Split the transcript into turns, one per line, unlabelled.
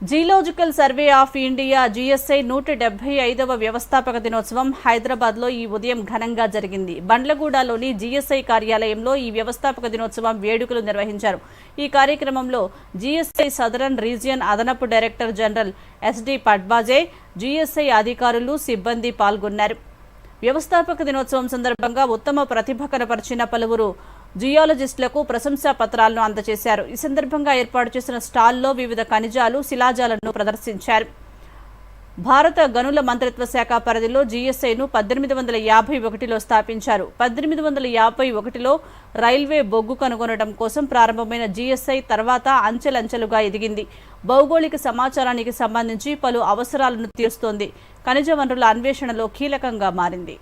Geological Survey of India GSI 175వ వ్యవస్థాపక దినోత్సవం హైదరాబాద్లో ఈ ఉదయం ఘనంగా జరిగింది. బండ్లగూడలోని జిఎస్ఐ కార్యాలయంలో ఈ వ్యవస్థాపక దినోత్సవం వేడుకలు నిర్వహించారు. ఈ కార్యక్రమంలో జిఎస్ఐ సదరన్ రీజియన్ అదనపు డైరెక్టర్ జనరల్ ఎస్డి పట్బాజే, జిఎస్ఐ అధికారులు, సిబ్బంది పాల్గొన్నారు. వ్యవస్థాపక దినోత్సవం సందర్భంగా ఉత్తమ ప్రతిభ కనపరిచిన పలువురు జియాలజిస్టులకు ప్రశంసా పత్రాలను అందజేశారు. ఈ సందర్భంగా ఏర్పాటు చేసిన స్టాల్లో వివిధ ఖనిజాలు, శిలాజాలను ప్రదర్శించారు. భారత గనుల మంత్రిత్వ శాఖ పరిధిలో జిఎస్ఐను 1851లో స్థాపించారు. 1851లో రైల్వే బొగ్గు కనుగొనడం కోసం ప్రారంభమైన జిఎస్ఐ తర్వాత అంచెలంచెలుగా ఎదిగింది. భౌగోళిక సమాచారానికి సంబంధించి పలు అవసరాలను తీరుస్తోంది. ఖనిజ వనరుల అన్వేషణలో కీలకంగా మారింది.